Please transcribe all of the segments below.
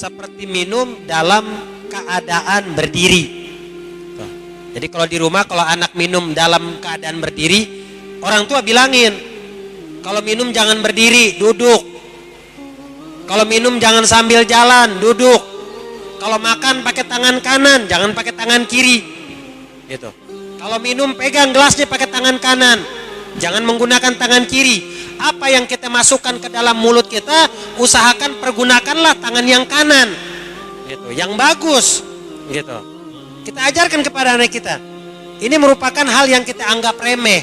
seperti minum dalam keadaan berdiri. Jadi kalau di rumah, kalau anak minum dalam keadaan berdiri, orang tua bilangin, kalau minum jangan berdiri, duduk. Kalau minum jangan sambil jalan, duduk. Kalau makan pakai tangan kanan, jangan pakai tangan kiri. Gitu. Kalau minum pegang gelasnya pakai tangan kanan, jangan menggunakan tangan kiri. Apa yang kita masukkan ke dalam mulut kita, usahakan pergunakanlah tangan yang kanan. Gitu, yang bagus. Gitu. Kita ajarkan kepada anak kita. Ini merupakan hal yang kita anggap remeh.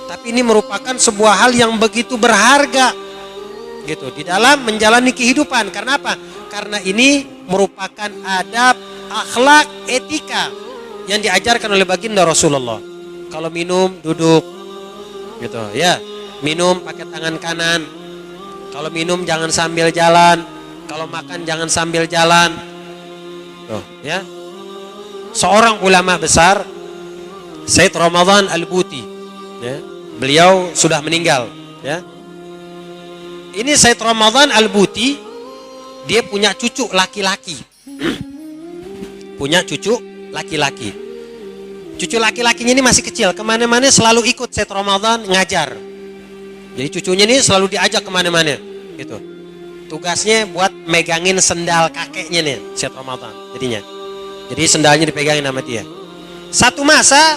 Tapi ini merupakan sebuah hal yang begitu berharga. Gitu, di dalam menjalani kehidupan. Karena apa? Karena ini merupakan adab, akhlak, etika yang diajarkan oleh baginda Rasulullah. Kalau minum, duduk. Gitu, ya. Minum pakai tangan kanan. Kalau minum jangan sambil jalan. Kalau makan jangan sambil jalan. Tuh, ya. Seorang ulama besar, Said Ramadan Al-Buti, ya, beliau sudah meninggal, ya. Ini Said Ramadan Al-Buti, dia punya cucu laki-laki. Punya cucu laki-laki. Cucu laki-lakinya ini masih kecil, kemana-mana selalu ikut Said Ramadan ngajar. Jadi cucunya ini selalu diajak kemana-mana, gitu. Tugasnya buat megangin sendal kakeknya nih, Said Ramadan jadinya. Jadi sendalnya dipegangin sama dia. Satu masa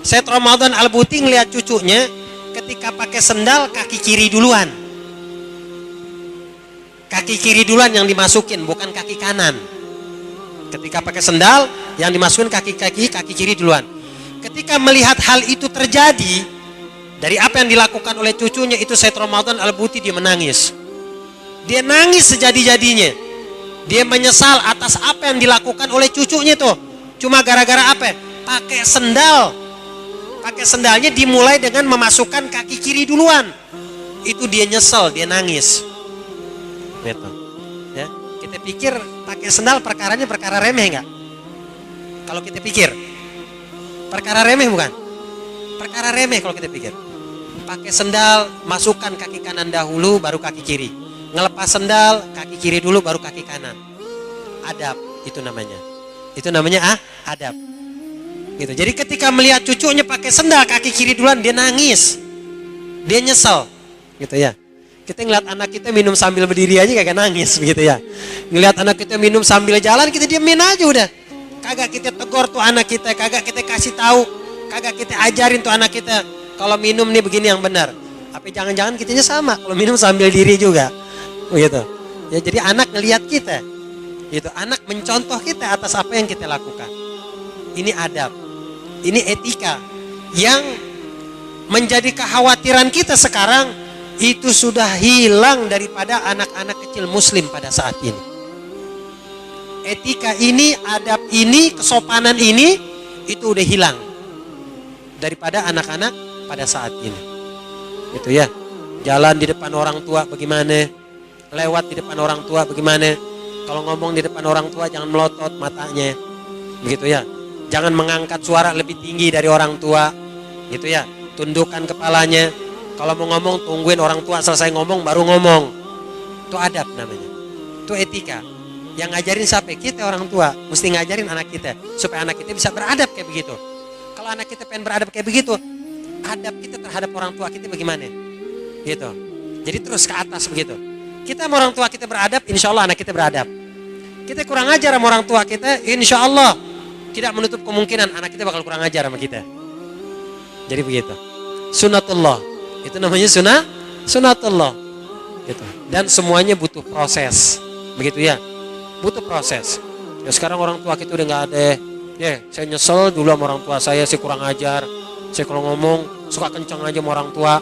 Said Ramadan Al-Buti ngeliat cucunya ketika pakai sendal kaki kiri duluan. Kaki kiri duluan yang dimasukin, bukan kaki kanan. Ketika pakai sendal yang dimasukin kaki kiri duluan. Ketika melihat hal itu terjadi dari apa yang dilakukan oleh cucunya itu, Said Ramadan Al-Buti dia menangis. Dia nangis sejadi-jadinya. Dia menyesal atas apa yang dilakukan oleh cucunya tuh. Cuma gara-gara apa? Pakai sendal. Pakai sendalnya dimulai dengan memasukkan kaki kiri duluan. Itu dia nyesel, dia nangis. Gitu. Ya, kita pikir pakai sendal perkaranya perkara remeh enggak? Kalau kita pikir perkara remeh bukan? Perkara remeh kalau kita pikir. Pakai sendal, masukkan kaki kanan dahulu baru kaki kiri. Ngelepas sendal, kaki kiri dulu baru kaki kanan. Adab itu namanya. Itu namanya adab. Gitu. Jadi ketika melihat cucunya pakai sendal kaki kiri duluan, dia nangis. Dia nyesel. Gitu ya. Kita ngeliat anak kita minum sambil berdiri aja kagak nangis begitu ya. Ngeliat anak kita minum sambil jalan, kita diemin aja udah. Kagak kita tegur tuh anak kita, kagak kita kasih tahu, kagak kita ajarin tuh anak kita kalau minum nih begini yang benar. Tapi jangan-jangan kitanya sama kalau minum sambil diri juga. Begitu. Ya, jadi anak ngelihat kita. Gitu. Anak mencontoh kita atas apa yang kita lakukan. Ini adab. Ini etika yang menjadi kekhawatiran kita sekarang itu sudah hilang daripada anak-anak kecil muslim pada saat ini. Etika ini, adab ini, kesopanan ini itu udah hilang daripada anak-anak pada saat ini. Gitu ya. Jalan di depan orang tua bagaimana? Lewat di depan orang tua bagaimana? Kalau ngomong di depan orang tua jangan melotot matanya. Begitu ya. Jangan mengangkat suara lebih tinggi dari orang tua. Gitu ya. Tundukkan kepalanya. Kalau mau ngomong tungguin orang tua selesai ngomong baru ngomong. Itu adab namanya. Itu etika. Yang ngajarin siapa? Kita orang tua. Mesti ngajarin anak kita supaya anak kita bisa beradab kayak begitu. Kalau anak kita pengen beradab kayak begitu, adab kita terhadap orang tua kita bagaimana? Gitu. Jadi terus ke atas begitu. Kita sama orang tua kita beradab, insya Allah anak kita beradab. Kita kurang ajar sama orang tua kita, insya Allah tidak menutup kemungkinan anak kita bakal kurang ajar sama kita. Jadi begitu. Sunnatullah. Itu namanya sunnatullah. Gitu. Dan semuanya butuh proses. Begitu ya. Butuh proses. Ya sekarang orang tua kita udah nggak ada. Ya, saya nyesel dulu sama orang tua saya kurang ajar. Saya kalau ngomong suka kencang aja sama orang tua.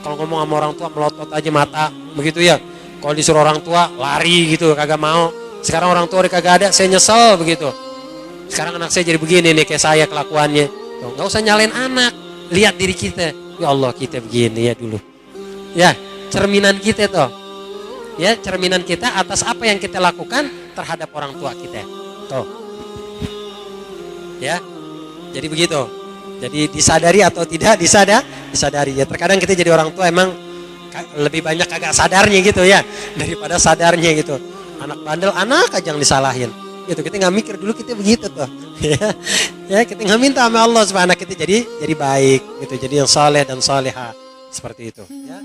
Kalau ngomong sama orang tua melotot aja mata. Begitu ya. Kalau disuruh orang tua lari gitu, kagak mau. Sekarang orang tua udah kagak ada, saya nyesel begitu. Sekarang anak saya jadi begini nih kayak saya kelakuannya. Tuh, gak usah nyalain anak, lihat diri kita. Ya Allah kita begini ya dulu. Ya cerminan kita tuh. Ya cerminan kita atas apa yang kita lakukan terhadap orang tua kita. Tuh. Ya, jadi begitu. Jadi disadari atau tidak disadari. Ya terkadang kita jadi orang tua emang lebih banyak kagak sadarnya gitu ya daripada sadarnya gitu. Anak bandel, anak aja yang disalahin. Gitu, kita nggak mikir dulu kita begitu tuh. Ya, kita nggak minta sama Allah supaya anak kita jadi baik, gitu, jadi yang soleh dan soleha seperti itu. Ya.